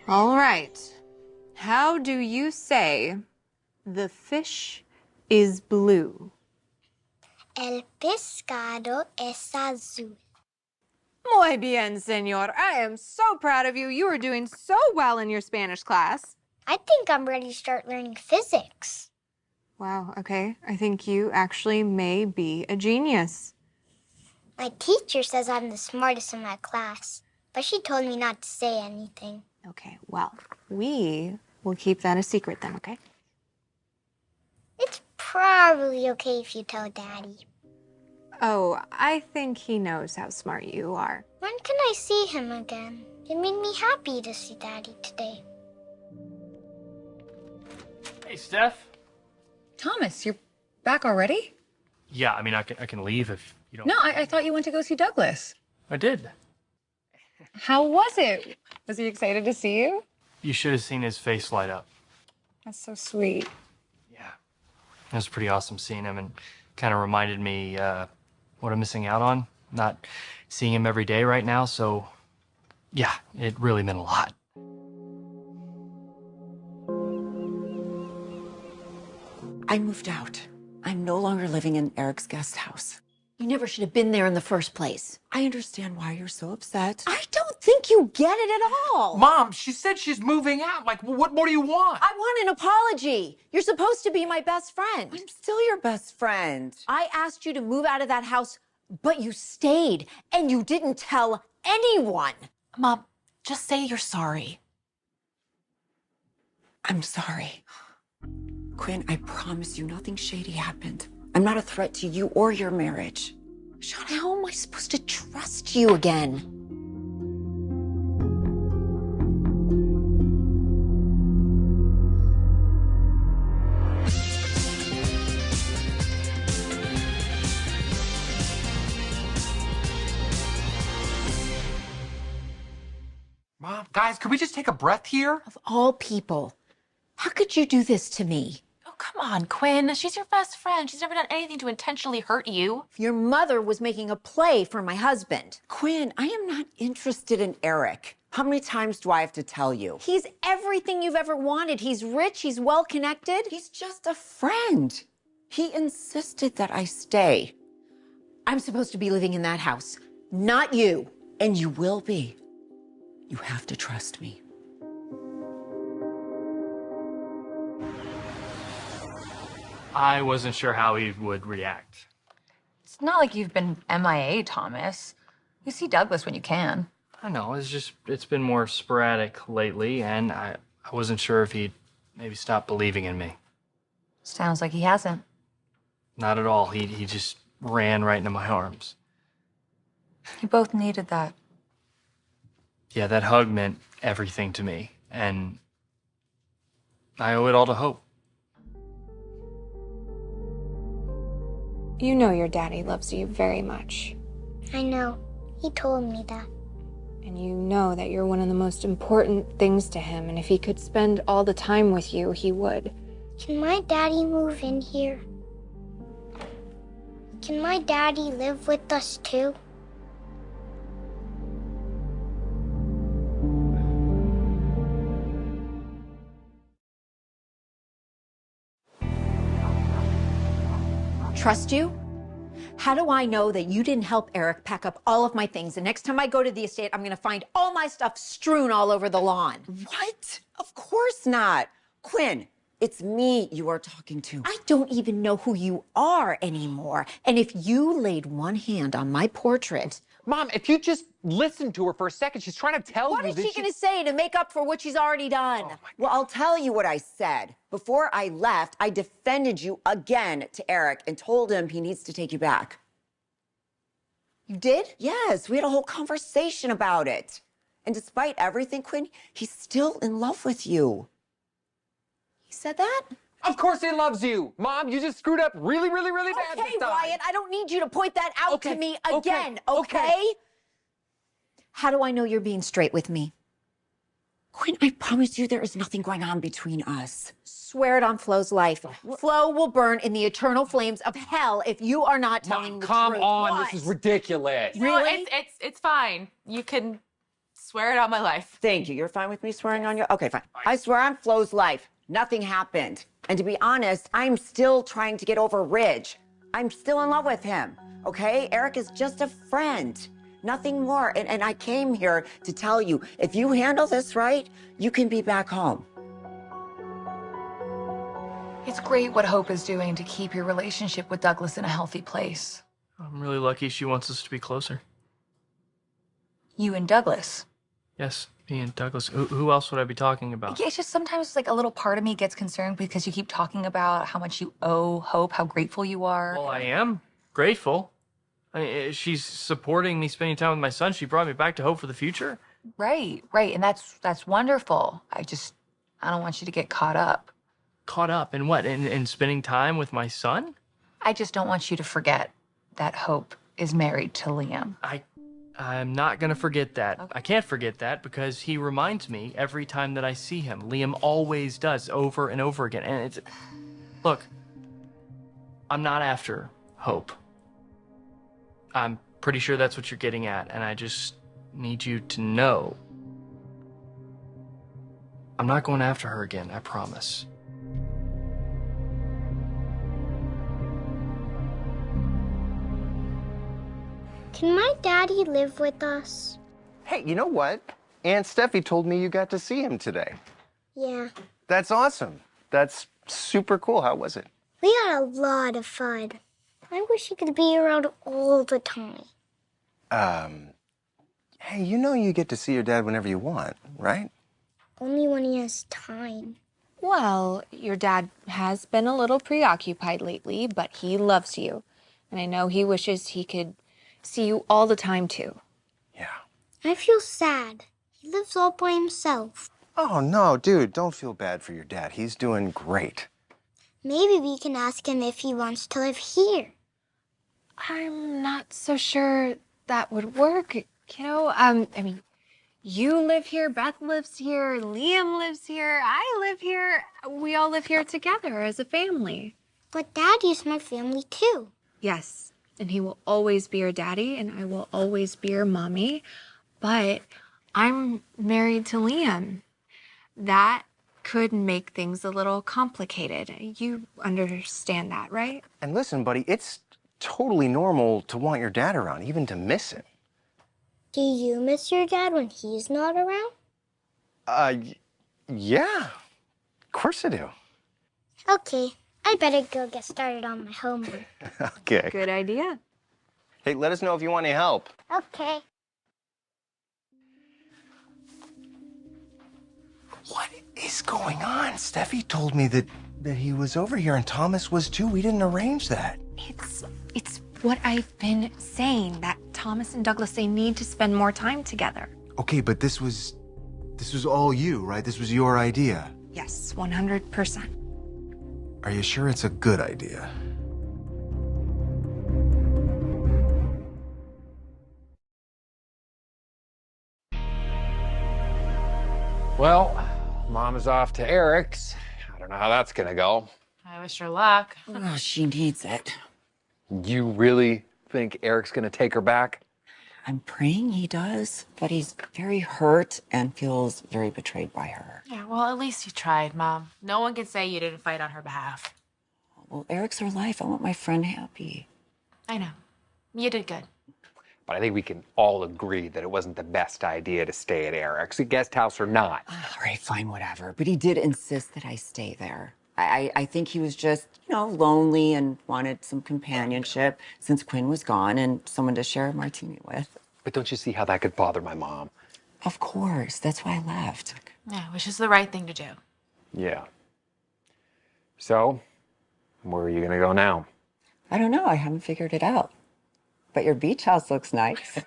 All right. How do you say the fish is blue? El pescado es azul. Muy bien, senor. I am so proud of you. You are doing so well in your Spanish class. I think I'm ready to start learning physics. Wow, okay. I think you actually may be a genius. My teacher says I'm the smartest in my class, but she told me not to say anything. Okay, well, we will keep that a secret then, okay? It's probably okay if you tell Daddy. Oh, I think he knows how smart you are. When can I see him again? It made me happy to see Daddy today. Hey, Steph. Thomas, you're back already? Yeah, I mean, I can leave if you don't. No, I thought you went to go see Douglas. I did. How was it? Was he excited to see you? You should have seen his face light up. That's so sweet. Yeah. It was pretty awesome seeing him and kind of reminded me what I'm missing out on. Not seeing him every day right now, so yeah, it really meant a lot. I moved out. I'm no longer living in Eric's guest house. You never should have been there in the first place. I understand why you're so upset. I don't think you get it at all. Mom, she said she's moving out. Like, what more do you want? I want an apology. You're supposed to be my best friend. I'm still your best friend. I asked you to move out of that house, but you stayed, and you didn't tell anyone. Mom, just say you're sorry. I'm sorry. Quinn, I promise you nothing shady happened. I'm not a threat to you or your marriage. Sean, how am I supposed to trust you again? Mom, guys, could we just take a breath here? Of all people, how could you do this to me? Oh, come on, Quinn. She's your best friend. She's never done anything to intentionally hurt you. Your mother was making a play for my husband. Quinn, I am not interested in Eric. How many times do I have to tell you? He's everything you've ever wanted. He's rich, he's well-connected. He's just a friend. He insisted that I stay. I'm supposed to be living in that house, not you. And you will be. You have to trust me. I wasn't sure how he would react. It's not like you've been MIA, Thomas. You see Douglas when you can. I know, it's been more sporadic lately, and I wasn't sure if he'd maybe stop believing in me. Sounds like he hasn't. Not at all. He just ran right into my arms. You both needed that. Yeah, that hug meant everything to me, and I owe it all to Hope. You know your daddy loves you very much. I know. He told me that. And you know that you're one of the most important things to him, and if he could spend all the time with you, he would. Can my daddy move in here? Can my daddy live with us too? Trust you? How do I know that you didn't help Eric pack up all of my things? The next time I go to the estate, I'm gonna find all my stuff strewn all over the lawn. What? Of course not. Quinn, it's me you are talking to. I don't even know who you are anymore. And if you laid one hand on my portrait... Mom, if you just listen to her for a second, she's trying to tell What you is that she gonna say to make up for what she's already done? Oh, my God. Well, I'll tell you what I said. Before I left, I defended you again to Eric and told him he needs to take you back. You did? Yes, we had a whole conversation about it. And despite everything, Quinn, he's still in love with you. He said that? Of course he loves you. Mom, you just screwed up really, really, really bad Okay, this time. Wyatt, I don't need you to point that out Okay, to me okay, again, okay. okay? How do I know you're being straight with me? Quinn, I promise you there is nothing going on between us. Swear it on Flo's life. Flo will burn in the eternal flames of hell if you are not telling Mom, the come truth. on, What? this is ridiculous. No, Really? it's fine. You can Swear it on my life. Thank you. You're fine with me swearing on you? Okay, fine. I swear on Flo's life. Nothing happened. And to be honest, I'm still trying to get over Ridge. I'm still in love with him, okay? Eric is just a friend, nothing more. And I came here to tell you, if you handle this right, you can be back home. It's great what Hope is doing to keep your relationship with Douglas in a healthy place. I'm really lucky she wants us to be closer. You and Douglas. Yes, me and Douglas. Who else would I be talking about? Yeah, it's just sometimes like a little part of me gets concerned because you keep talking about how much you owe Hope, how grateful you are. Well, I am grateful. I mean, she's supporting me spending time with my son. She brought me back to hope for the future. Right, and that's wonderful. I don't want you to get caught up. Caught up in what? In spending time with my son? I just don't want you to forget that Hope is married to Liam. I'm not gonna forget that. Okay. I can't forget that because he reminds me every time that I see him. Liam always does, over and over again. And look, I'm not after Hope. I'm pretty sure that's what you're getting at, and I just need you to know I'm not going after her again, I promise. Can my daddy live with us? Hey, you know what? Aunt Steffi told me you got to see him today. Yeah. That's awesome. That's super cool. How was it? We had a lot of fun. I wish he could be around all the time. Hey, you know you get to see your dad whenever you want, right? Only when he has time. Well, your dad has been a little preoccupied lately, but he loves you. And I know he wishes he could see you all the time, too. Yeah. I feel sad. He lives all by himself. Oh, no, dude, don't feel bad for your dad. He's doing great. Maybe we can ask him if he wants to live here. I'm not so sure that would work. You know, I mean, you live here, Beth lives here, Liam lives here, I live here. We all live here together as a family. But Daddy's my family, too. Yes, and he will always be your daddy, and I will always be your mommy. But I'm married to Liam. That could make things a little complicated. You understand that, right? And listen, buddy, it's totally normal to want your dad around, even to miss him. Do you miss your dad when he's not around? Yeah. Of course I do. Okay, I better go get started on my homework. Okay. Good idea. Hey, let us know if you want any help. Okay. What is going on? Steffi told me that he was over here and Thomas was too. We didn't arrange that. It's what I've been saying, that Thomas and Douglas, they need to spend more time together. Okay, but this was all you, right? This was your idea. Yes, 100%. Are you sure it's a good idea? Well, Mom is off to Eric's. I don't know how that's gonna go. I wish her luck. Oh, she needs it. You really think Eric's gonna take her back? I'm praying he does, but he's very hurt and feels very betrayed by her. Yeah, well, at least you tried, Mom. No one can say you didn't fight on her behalf. Well, Eric's her life. I want my friend happy. I know. You did good. But I think we can all agree that it wasn't the best idea to stay at Eric's, a guest house or not. All right, fine, whatever. But he did insist that I stay there. I think he was just, lonely and wanted some companionship since Quinn was gone and someone to share a martini with. But don't you see how that could bother my mom? Of course. That's why I left. Yeah, which is the right thing to do. Yeah. So, where are you gonna go now? I don't know. I haven't figured it out. But your beach house looks nice.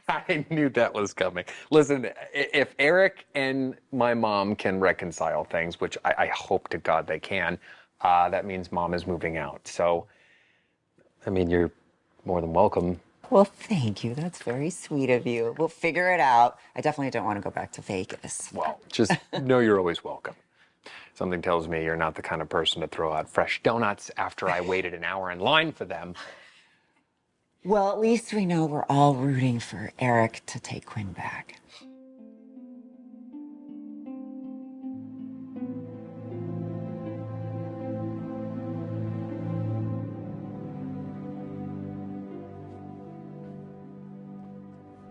I knew that was coming. Listen, if Eric and my mom can reconcile things, which I hope to God they can, that means Mom is moving out. So, I mean, you're more than welcome. Well, thank you. That's very sweet of you. We'll figure it out. I definitely don't want to go back to Vegas. Well, just know you're always welcome. Something tells me you're not the kind of person to throw out fresh donuts after I waited an hour in line for them. Well, at least we know we're all rooting for Eric to take Quinn back.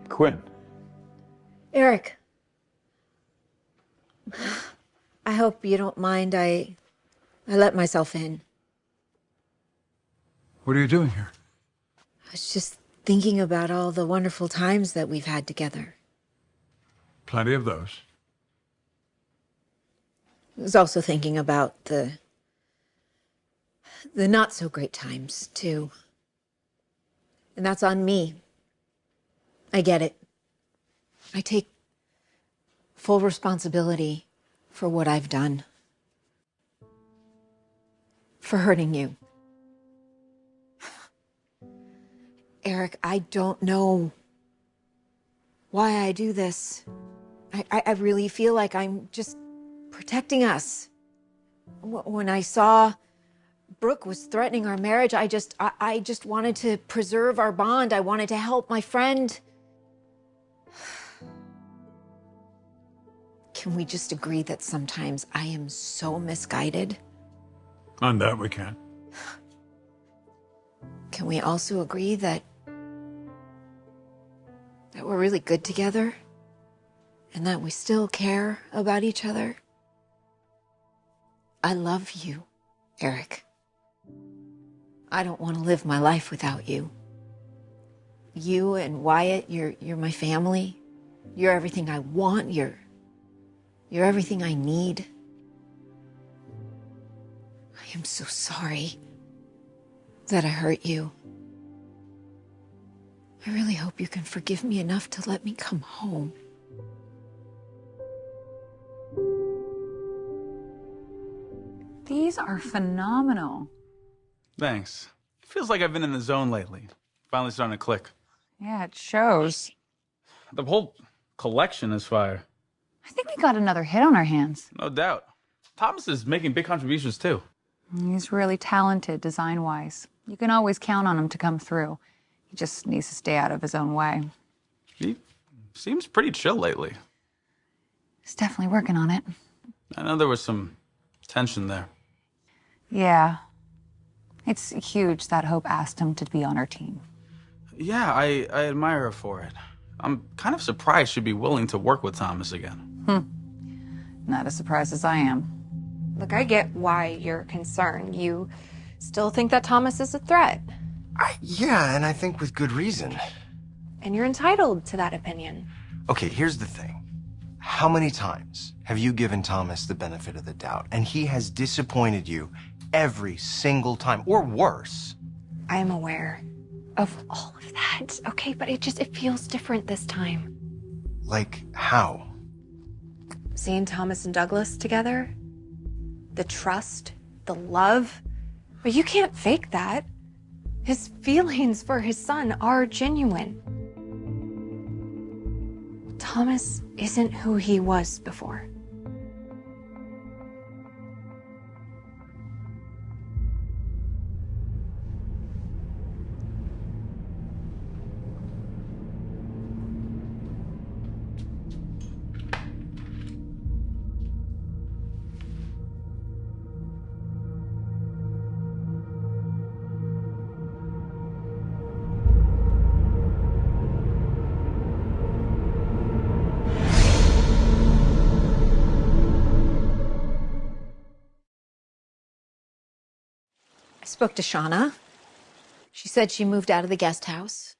Quinn. Eric. I hope you don't mind I let myself in. What are you doing here? I was just thinking about all the wonderful times that we've had together. Plenty of those. I was also thinking about the not so great times, too. And that's on me. I get it. I take full responsibility for what I've done. For hurting you. Eric, I don't know why I do this. I really feel like I'm just protecting us. When I saw Brooke was threatening our marriage, I just wanted to preserve our bond. I wanted to help my friend. Can we just agree that sometimes I am so misguided? On that we can. Can we also agree that we're really good together? And that we still care about each other? I love you, Eric. I don't want to live my life without you. You and Wyatt, you're my family. You're everything I want. You're everything I need. I am so sorry that I hurt you. I really hope you can forgive me enough to let me come home. These are phenomenal. Thanks. Feels like I've been in the zone lately. Finally starting to click. Yeah, it shows. The whole collection is fire. I think we got another hit on our hands. No doubt. Thomas is making big contributions too. He's really talented design-wise. You can always count on him to come through. He just needs to stay out of his own way. He seems pretty chill lately. He's definitely working on it. I know there was some tension there. Yeah. It's huge that Hope asked him to be on our team. Yeah, I admire her for it. I'm kind of surprised she'd be willing to work with Thomas again. Not as surprised as I am. Look, I get why you're concerned. You still think that Thomas is a threat. Yeah, and I think with good reason. And you're entitled to that opinion. Okay, here's the thing. How many times have you given Thomas the benefit of the doubt, and he has disappointed you every single time, or worse? I am aware of all of that, okay? But it feels different this time. Like how? Seeing Thomas and Douglas together, the trust, the love, but you can't fake that. His feelings for his son are genuine. Thomas isn't who he was before. I spoke to Shauna. She said she moved out of the guest house.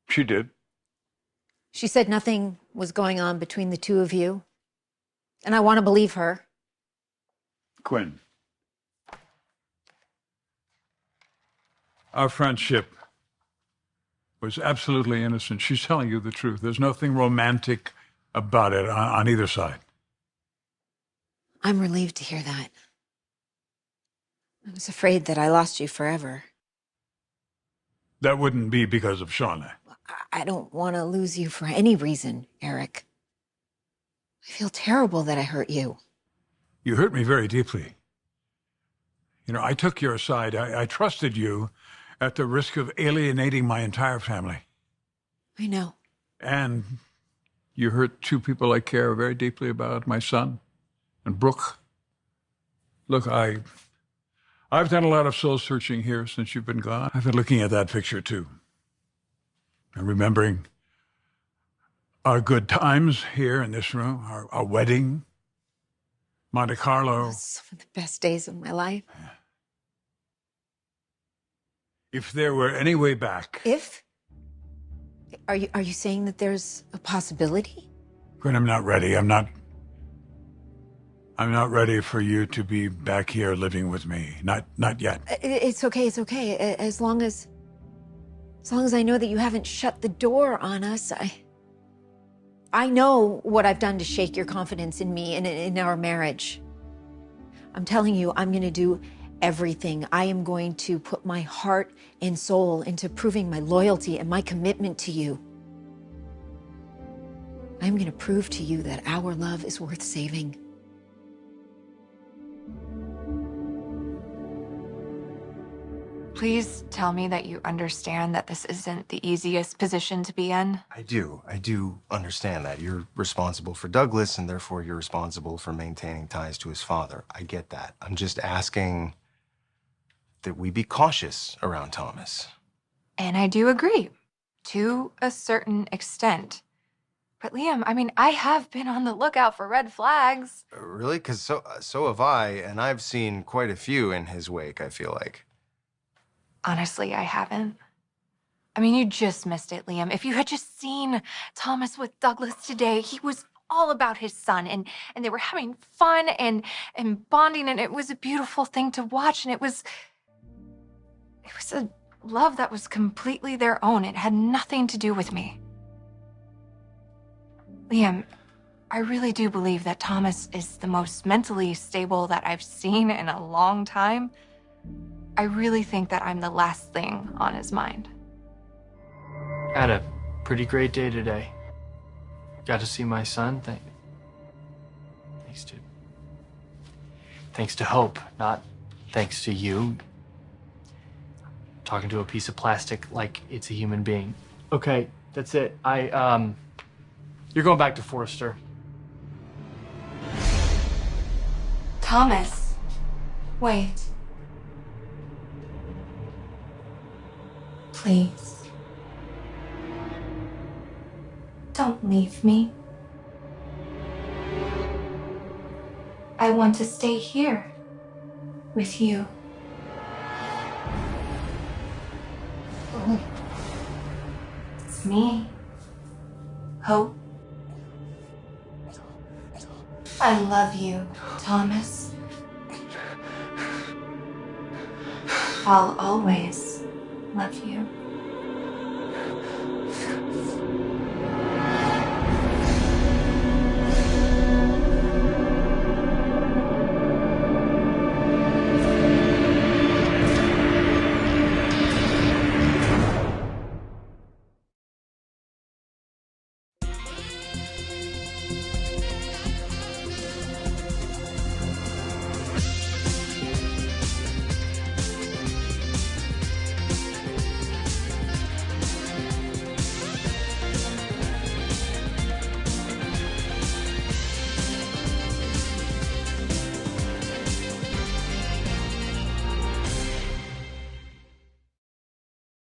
She did. She said nothing was going on between the two of you. And I want to believe her. Quinn. Our friendship was absolutely innocent. She's telling you the truth. There's nothing romantic about it on either side. I'm relieved to hear that. I was afraid that I lost you forever. That wouldn't be because of Shauna. I don't want to lose you for any reason, Eric. I feel terrible that I hurt you. You hurt me very deeply. You know, I took your side. I trusted you, at the risk of alienating my entire family. I know. And you hurt two people I care very deeply about, my son and Brooke. Look, I've done a lot of soul searching here since you've been gone. I've been looking at that picture too. And remembering our good times here in this room, our wedding, Monte Carlo. Some of the best days of my life. If there were any way back. If? Are you saying that there's a possibility? Quinn, I'm not ready. I'm not ready for you to be back here living with me. Not yet. It's okay. It's okay. As long as I know that you haven't shut the door on us, I know what I've done to shake your confidence in me and in our marriage. I'm telling you, I'm going to do everything. I am going to put my heart and soul into proving my loyalty and my commitment to you. I'm going to prove to you that our love is worth saving. Please tell me that you understand that this isn't the easiest position to be in. I do understand that. You're responsible for Douglas, and therefore you're responsible for maintaining ties to his father. I get that. I'm just asking that we be cautious around Thomas. And I do agree, to a certain extent. But Liam, I mean, I have been on the lookout for red flags. Really? Because so have I, and I've seen quite a few in his wake, I feel like. Honestly, I haven't. I mean, you just missed it, Liam. If you had just seen Thomas with Douglas today, he was all about his son, and they were having fun and bonding, and it was a beautiful thing to watch, and it was a love that was completely their own. It had nothing to do with me. Liam, I really do believe that Thomas is the most mentally stable that I've seen in a long time. I really think that I'm the last thing on his mind. Had a pretty great day today. Got to see my son. Thanks to Hope, not thanks to you. Talking to a piece of plastic like it's a human being. Okay, that's it. You're going back to Forrester. Thomas, wait. Please. Don't leave me. I want to stay here with you. It's me, Hope. I love you, Thomas. I'll always love you.